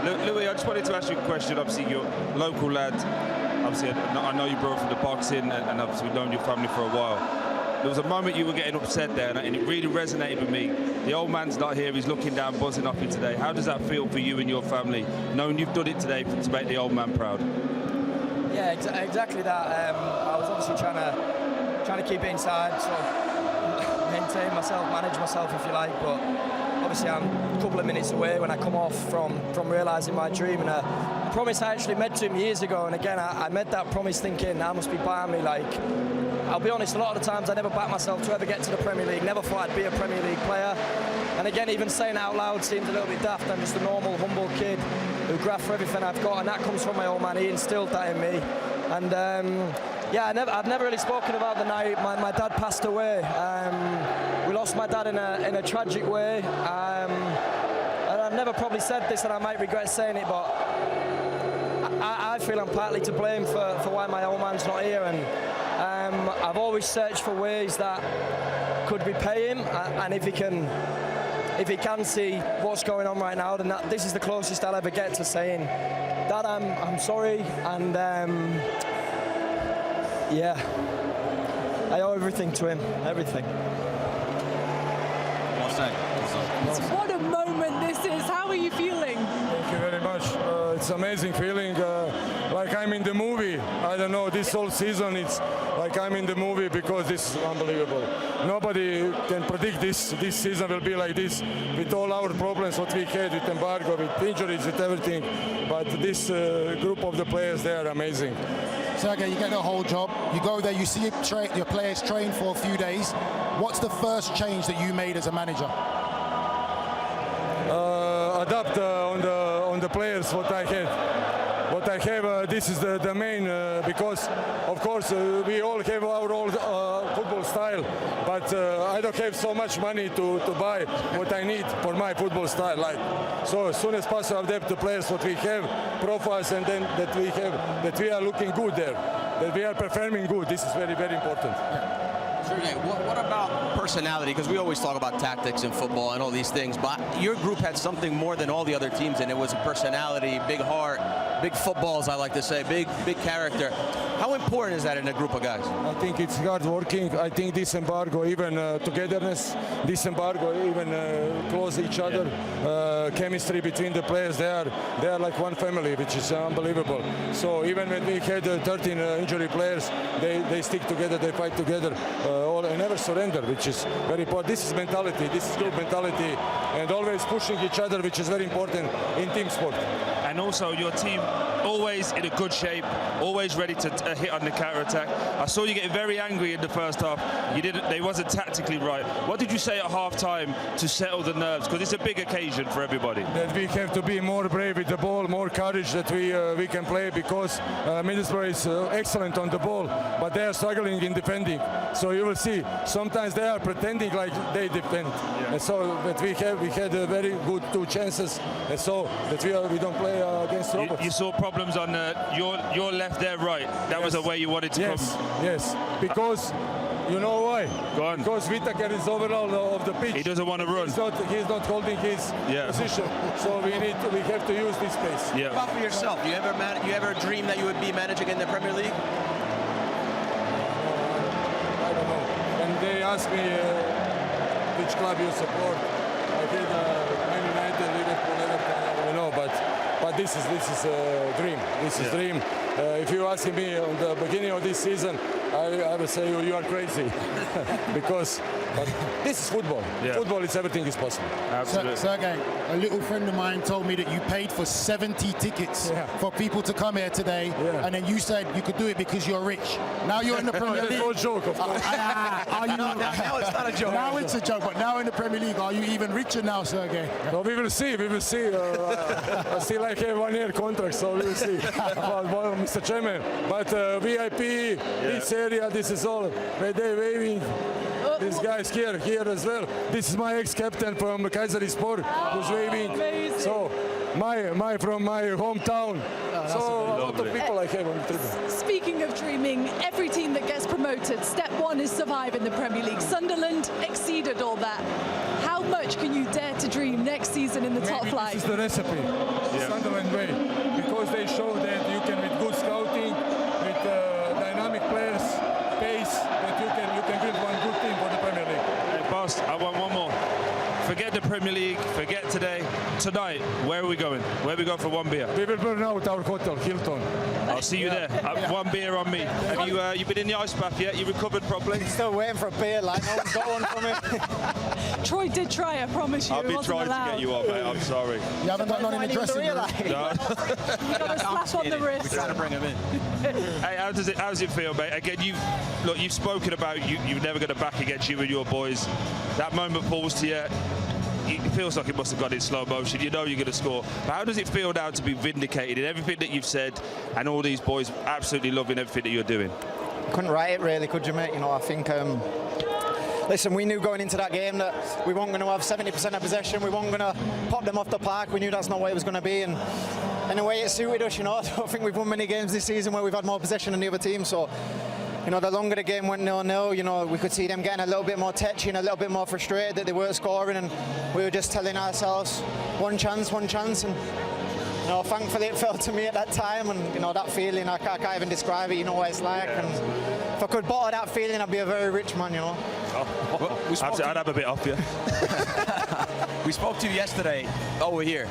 Lewie, I just wanted to ask you a question. Obviously, you're a local lad. Obviously, I know you brought from the boxing, and obviously we've known your family for a while. There was a moment you were getting upset there, and it really resonated with me. The old man's not here, he's looking down, buzzing off you today. How does that feel for you and your family, knowing you've done it today to make the old man proud? Yeah, exactly that. I was obviously trying to keep it inside, so maintain myself, manage myself, if you like, but obviously I'm a couple of minutes away when I come off from realising my dream, and a promise I actually made to him years ago, and again I made that promise thinking I must be by me. Like, I'll be honest, a lot of the times I never backed myself to ever get to the Premier League, never thought I'd be a Premier League player, and again, even saying it out loud seems a little bit daft. I'm just a normal, humble kid who graft for everything I've got, and that comes from my old man. He instilled that in me, and yeah, I've never really spoken about the night my dad passed away. We lost my dad in a tragic way, and I've never probably said this, and I might regret saying it, but I feel I'm partly to blame for why my old man's not here, and I've always searched for ways that could repay him, and if he can see what's going on right now, then this is the closest I'll ever get to saying, Dad, I'm sorry, and yeah, I owe everything to him, everything. What a moment this is. How are you feeling? Thank you very much. It's amazing feeling, like I'm in the movie. I don't know, this whole season it's like I'm in the movie, because this is unbelievable. Nobody can predict this season will be like this, with all our problems what we had with embargo, with injuries, with everything. But this group of the players, they are amazing. Sergej, you get the whole job. You go there, you see your players train for a few days. What's the first change that you made as a manager? Adapt on the players what I had. What I have, this is the main, because of course we all have our own football style, but I don't have so much money to buy what I need for my football style. Like, so as soon as possible, adapt the players what we have, profiles, and then that we are looking good there, that we are performing good. This is very, very important. Yeah. Sergej, what about personality? Because we always talk about tactics in football and all these things, but your group had something more than all the other teams, and it was a personality, big heart, big footballs, I like to say, big character. How important is that in a group of guys? I think it's hard working. I think this embargo, even togetherness, this embargo, even close each other, chemistry between the players, they are like one family, which is unbelievable. So even when we had 13 injury players, they stick together, they fight together, and never surrender, which is very important. This is mentality, this is group mentality, and always pushing each other, which is very important in team sport. And also your team always in a good shape, always ready to hit on the counter-attack. I saw you getting very angry in the first half. They wasn't tactically right. What did you say at half-time to settle the nerves? Because it's a big occasion for everybody. That we have to be more brave with the ball, more courage that we can play, because Middlesbrough is excellent on the ball, but they are struggling in defending. So you will see, sometimes they are pretending like they defend. Yeah. And so that we had a very good 2 chances, and so that we don't play against robots. You saw problems on your left, their right. That was the way you wanted to come. Yes, because you know why? Go on. Because Whittaker is overall of the pitch. He doesn't want to run. He's not holding his position. So we have to use this space. Yeah. What about for yourself? You ever dream that you would be managing in the Premier League? I don't know. When they ask me which club you support, I did Man United, Liverpool, Everton, you know, but this is a dream. This is dream. If you ask me on the beginning of this season, I would say you are crazy, because this is football. Yeah. Football is everything is possible. Absolutely. Sergej, a little friend of mine told me that you paid for 70 tickets for people to come here today, and then you said you could do it because you're rich. Now you're in the Premier League. That's no joke, of course. Are you, now it's not a joke. Now it's a joke, but now in the Premier League, are you even richer now, Sergej? No, we will see. We will see. I still like have 1-year contract, so we will see about Mr. Chairman. But VIP, this area, this is all. Where they waving. This guy's here as well. This is my ex-captain from Kayserispor, who's waving. Amazing. So from my hometown. So a lot of people I have on the tribune. Speaking of dreaming, every team that gets promoted, step 1 is survive in the Premier League. Sunderland exceeded all that. How much can you dare to dream next season in the top flight? This is the recipe. Sunderland way, because they show that you can, with good scouting, with dynamic players, pace, that you can build one good team for the Premier League. Hey, boss, I want one more. Forget the Premier League, forget today. Tonight, where are we going? Where are we going for one beer? We will burn out our hotel, Hilton. I'll see you there. One beer on me. Have you been in the ice bath yet? You recovered properly? Still waiting for a beer, like no one's got one for me. Troy did try, I promise you. I've been trying to get you up, mate. I'm sorry. You haven't got none in the dressing room. No. You got a slap on the wrist. We're trying to bring him in. Hey, how does it feel, mate? Again, you've spoken about you're never going to back against you and your boys. That moment falls to you. It feels like it must have gone in slow motion. You know you're going to score. But how does it feel now to be vindicated in everything that you've said, and all these boys absolutely loving everything that you're doing? Couldn't write it really, could you, mate? You know, I think. Listen, we knew going into that game that we weren't going to have 70% of possession. We weren't going to pop them off the park. We knew that's not what it was going to be. And in a way, it suited us. You know, I don't think we've won many games this season where we've had more possession than the other team. So, you know, the longer the game went 0-0, you know, we could see them getting a little bit more touchy and a little bit more frustrated that they weren't scoring, and we were just telling ourselves, one chance, and, you know, thankfully it fell to me at that time, and, you know, that feeling, I can't even describe it, you know what it's like, and if I could bottle that feeling, I'd be a very rich man, you know. Well, I'd have a bit off you. We spoke to you yesterday over here.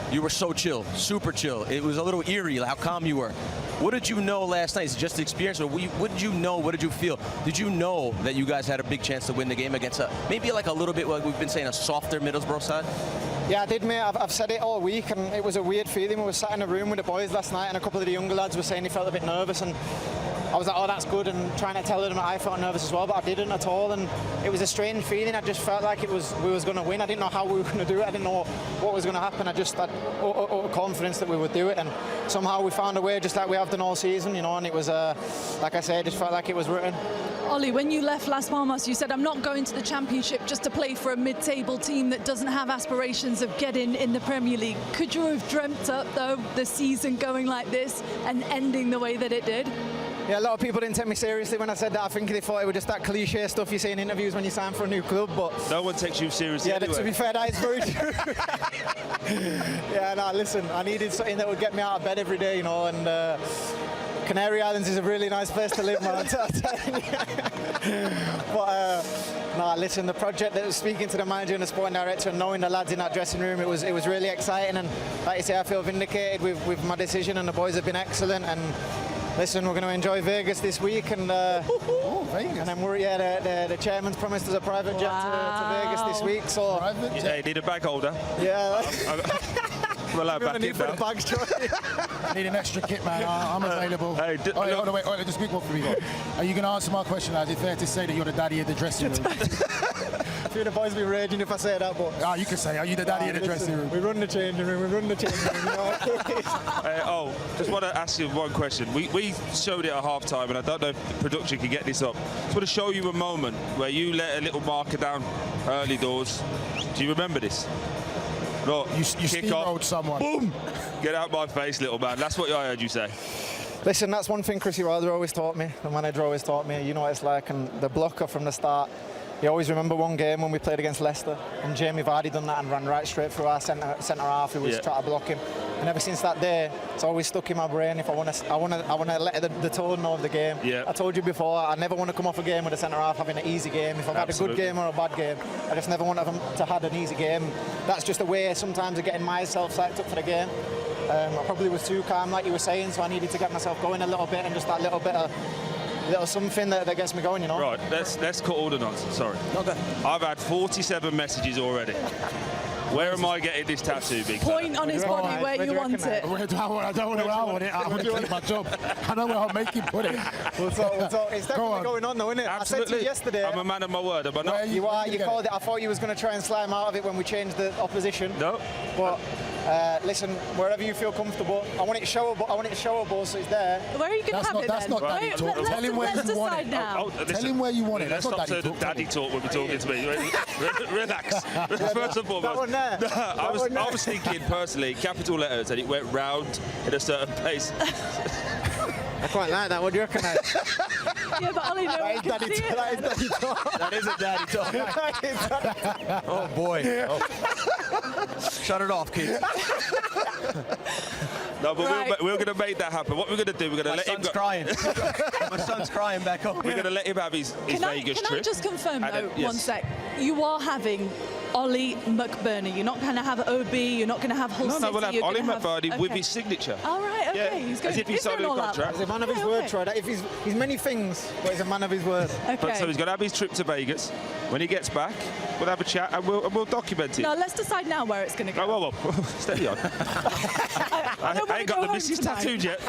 You were so chill, super chill. It was a little eerie how calm you were. What did you know last night? Is it just the experience, or what did you know? What did you feel? Did you know that you guys had a big chance to win the game against maybe like a little bit, like we've been saying, a softer Middlesbrough side? Yeah, I did, mate. I've said it all week, and it was a weird feeling. We were sat in a room with the boys last night, and a couple of the younger lads were saying they felt a bit nervous, and I was like, oh, that's good, and trying to tell them that I felt nervous as well, but I didn't at all, and it was a strange feeling. I just felt like we was going to win. I didn't know how we were going to do it. I didn't know what was going to happen. I just had confidence that we would do it, and somehow we found a way, just like we have done all season, you know, and it was, like I said, it just felt like it was written. Ollie, when you left Las Palmas, you said, I'm not going to the Championship just to play for a mid-table team that doesn't have aspirations of getting in the Premier League. Could you have dreamt up, though, the season going like this and ending the way that it did? Yeah, a lot of people didn't take me seriously when I said that. I think they thought it was just that cliche stuff you see in interviews when you sign for a new club, but... No one takes you seriously anyway. To be fair, that is very true. Yeah, no, listen, I needed something that would get me out of bed every day, you know, and Canary Islands is a really nice place to live, man, I'm telling you. But, no, listen, the project that was speaking to the manager and the sporting director and knowing the lads in that dressing room, it was really exciting, and like you say, I feel vindicated with my decision, and the boys have been excellent, and listen, we're going to enjoy Vegas this week, and Vegas. And then the chairman's promised us a private jet to Vegas this week. So Yeah, you need a bag holder. Yeah. Well, I'm back in for the now. bags, Troy. I need an extra kit, man. I'm available. Hey, hold on, wait, just speak one for me. Are you going to answer my question? Is it fair to say that you're the daddy of the dressing room? A few of the boys will be raging if I say that, but... You can say, are you the daddy of the dressing room? We run the changing room, You know? Just want to ask you one question. We showed it at half-time, and I don't know if the production can get this up. Just want to show you a moment where you let a little marker down early doors. Do you remember this? Look, You kick off, steamrolled someone. boom! Get out my face, little man. That's what I heard you say. Listen, that's one thing Chrissy Wilder always taught me, the manager always taught me. You know what it's like, and the blocker from the start. You always remember one game when we played against Leicester, and Jamie Vardy done that and ran right straight through our centre half who was trying to block him. And ever since that day, it's always stuck in my brain. If I want to let the tone know of the game. Yeah. I told you before, I never want to come off a game with a centre half having an easy game. If I've had a good game or a bad game, I just never want them to have an easy game. That's just a way sometimes of getting myself psyched up for the game. I probably was too calm, like you were saying, so I needed to get myself going a little bit, and just that little something that gets me going, you know. Right, let's cut all the nonsense. Sorry. Okay. I've had 47 messages already. Where am I getting this tattoo, big Point on his body where you want it. I don't want it. I want to keep my job. I know where I'll make him put it. So it's definitely going on, though, isn't it? Absolutely. I said to you yesterday. I'm a man of my word, am I not? You are. You called it. I thought you was going to try and slime out of it when we changed the opposition. No. But listen, wherever you feel comfortable. I want it showable, so it's there. Where are you going to have it That's then? not daddy talk. Tell him where you want it. Now. Tell him where you want it. That's not Let's daddy not talk. daddy talk when we're talking to me. Relax. First and foremost. That one there. I was thinking personally, capital letters, and it went round in a certain place. I quite like that. What do you reckon? Yeah, but Ollie, no one can see it. That is daddy talk. That is a daddy talk. Oh boy. Oh. Shut it off, kids. No, but we're going to make that happen. What we're going to do, we're going to let him go. Crying. My son's crying back home. We're going to let him have his Vegas trip. Can I just confirm, though, yes. one sec? You are having Oli McBurnie. You're not going to have OB. You're not going to have Hull City. No, we'll have Oli McBurnie with Okay. his signature. All right, okay. Yeah. He's going, As if he signed a contract. He's a man of his word, Troy. If he's many things, but he's a man of his word. Okay. But so he's going to have his trip to Vegas. When he gets back, we'll have a chat and we'll document it. No, let's decide now where it's going to go. Oh, well, steady on. I ain't got the missus tattooed yet.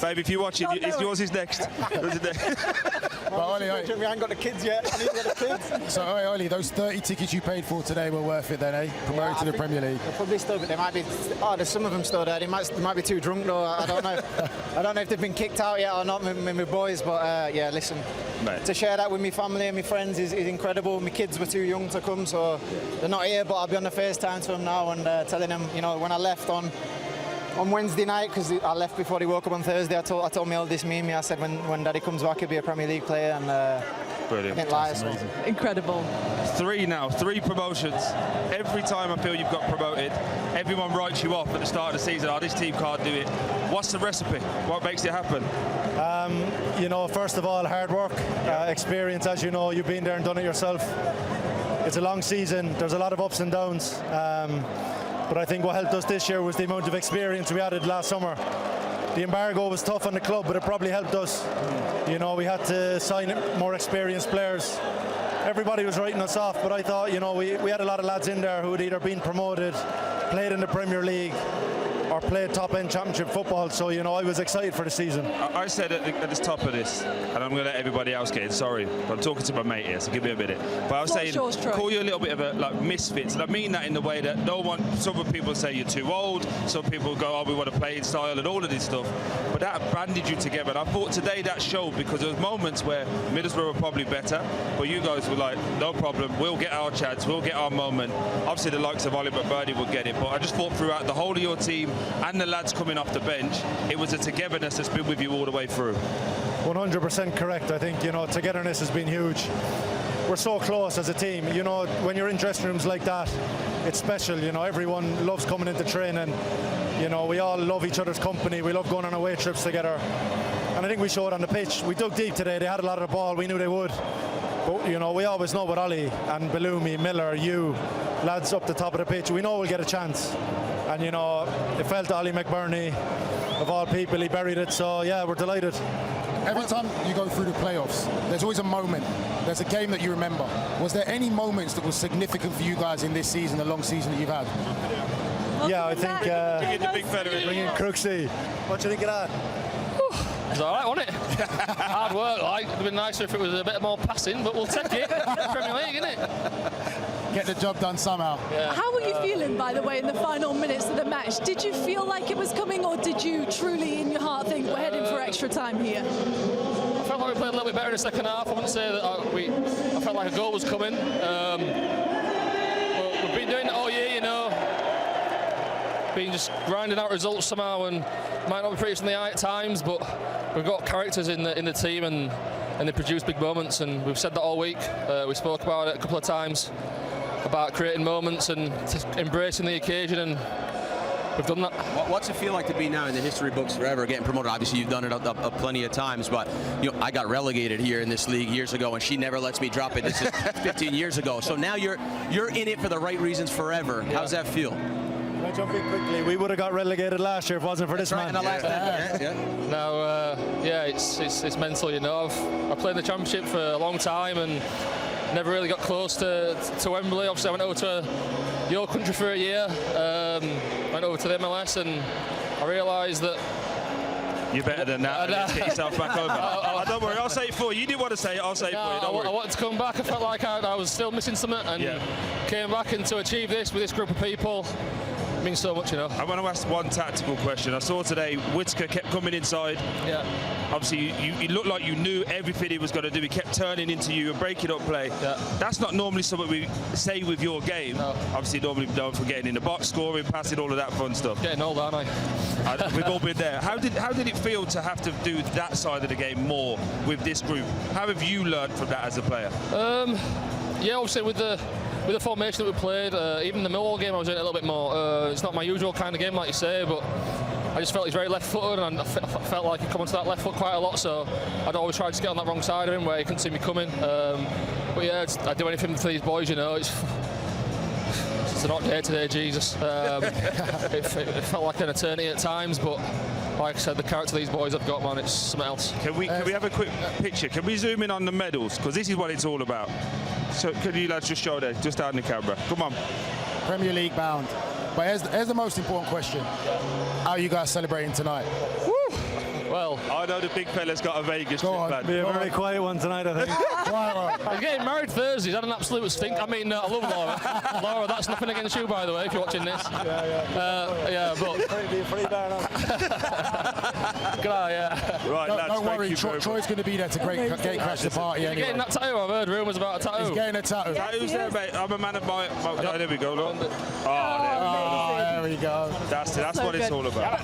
Babe, if you're watching, yours is next. But Oli, We ain't got the kids yet. I need to get the kids. so Oli, those 30 tickets you paid for today were worth it then, eh? Promoted to the Premier League. They're probably still, but they might be. Oh, there's some of them still there. They might be too drunk though. I don't know. I don't know if they've been kicked out yet or not, my boys. But yeah, listen. Mate. To share that with my family and my friends is incredible. My kids were too young to come, so they're not here. But I'll be on the FaceTime to them now and telling them, you know, when I left on Wednesday night, because I left before he woke up on Thursday, I told my eldest Mimi, I said when Daddy comes back, he'll be a Premier League player, and Brilliant. didn't lie. So. Incredible. 3 promotions. Every time I feel you've got promoted, everyone writes you off at the start of the season. Oh, this team can't do it. What's the recipe? What makes it happen? You know, first of all, hard work, experience. As you know, you've been there and done it yourself. It's a long season. There's a lot of ups and downs. But I think what helped us this year was the amount of experience we added last summer. The embargo was tough on the club, but it probably helped us. You know, we had to sign more experienced players. Everybody was writing us off, but I thought, you know, we had a lot of lads in there who had either been promoted, played in the Premier League, or played top-end championship football. So, you know, I was excited for the season. I said at the top of this, and I'm going to let everybody else get in, sorry, but I'm talking to my mate here, so give me a minute. But I was saying, call you a little bit of a misfits, and I mean that in the way that some people say you're too old, some people go, oh, we want to play in style and all of this stuff, but that banded you together. And I thought today that showed, because there was moments where Middlesbrough were probably better, but you guys were like, no problem, we'll get our chance, we'll get our moment. Obviously the likes of Oli McBurnie will get it, but I just thought throughout the whole of your team and the lads coming off the bench, it was a togetherness that's been with you all the way through. 100% correct. I think, you know, togetherness has been huge. We're so close as a team. You know, when you're in dressing rooms like that, it's special. You know, everyone loves coming into training. You know, we all love each other's company. We love going on away trips together. And I think we showed on the pitch. We dug deep today. They had a lot of the ball. We knew they would. But, you know, we always know with Oli and Bellumi, Miller, you, lads up the top of the pitch, we know we'll get a chance. And, you know, it felt to Oli McBurnie, of all people, he buried it. So, yeah, we're delighted. Every time you go through the playoffs, there's always a moment. There's a game that you remember. Was there any moments that were significant for you guys in this season, the long season that you've had? Yeah, I think The big fella in. bringing Crooksy. What do you think of that? It was all right, wasn't it? Hard work, like. It would have been nicer if it was a bit more passing, but we'll take it. Premier League, isn't it? Get the job done somehow. Yeah. How were you feeling, by the way, in the final minutes of the match? Did you feel like it was coming, or did you truly, in your heart, think we're heading for extra time here? I felt like we played a little bit better in the second half. I wouldn't say that I felt like a goal was coming. Well, we've been doing it all year, you know. Been just grinding out results somehow, and might not be pretty in the eye at times, but we've got characters in the team, and they produce big moments, and we've said that all week. We spoke about it a couple of times, about creating moments and embracing the occasion, and we've done that. What's it feel like to be now in the history books forever, getting promoted? Obviously, you've done it plenty of times, but you know, I got relegated here in this league years ago, and she never lets me drop it. This is 15 years ago. So now you're in it for the right reasons forever. Yeah. How's that feel? Can I jump in quickly? We would have got relegated last year if it wasn't for this man. Now, yeah, it's mental, you know. I've played the Championship for a long time and never really got close to Wembley. Obviously, I went over to your country for a year, went over to the MLS, and I realised that You're better than that. Let's get yourself back over. Don't worry, I'll say it for you. You didn't want to say it, I'll say it for you. Don't worry. I wanted to come back. I felt like I was still missing something, and came back, and to achieve this with this group of people means so much, you know. I want to ask one tactical question. I saw today Whitaker kept coming inside. Yeah. Obviously, you looked like you knew everything he was going to do. He kept turning into you and breaking up play. Yeah. That's not normally something we say with your game. No. Obviously, normally known for getting in the box, scoring, passing, all of that fun stuff. Getting old, aren't I? We've all been there. How did it feel to have to do that side of the game more with this group? How have you learned from that as a player? Yeah, obviously with the formation that we played, even the Millwall game I was in it a little bit more. It's not my usual kind of game, like you say, but I just felt he's very left-footed, and I felt like he'd come onto that left foot quite a lot, so I'd always try to get on that wrong side of him where he couldn't see me coming. But yeah, I'd do anything for these boys, you know. It's a hot day today, Jesus. It felt like an eternity at times, but like I said, the character these boys have got, man, it's something else. Can we have a quick picture? Can we zoom in on the medals? Because this is what it's all about. So can you lads just show there, just out in the camera? Come on. Premier League bound. But here's the most important question. How are you guys celebrating tonight? Woo! Well, I know the big fella's got a Vegas trip, man. Be a very quiet one tonight, I think. I'm getting married Thursday. He's had an absolute stink. I mean, I love Laura. Laura, that's nothing against you, by the way, if you're watching this. Yeah, but... Free bar now. Yeah. Right, lads, don't worry, Troy's going to be there to gate crash the party anyway. You're getting that tattoo? I've heard rumours about a tattoo. He's getting a tattoo. Tattoos there, mate. I'm a man of my... Oh, there we go, look. Oh, there we go. That's what it's all about.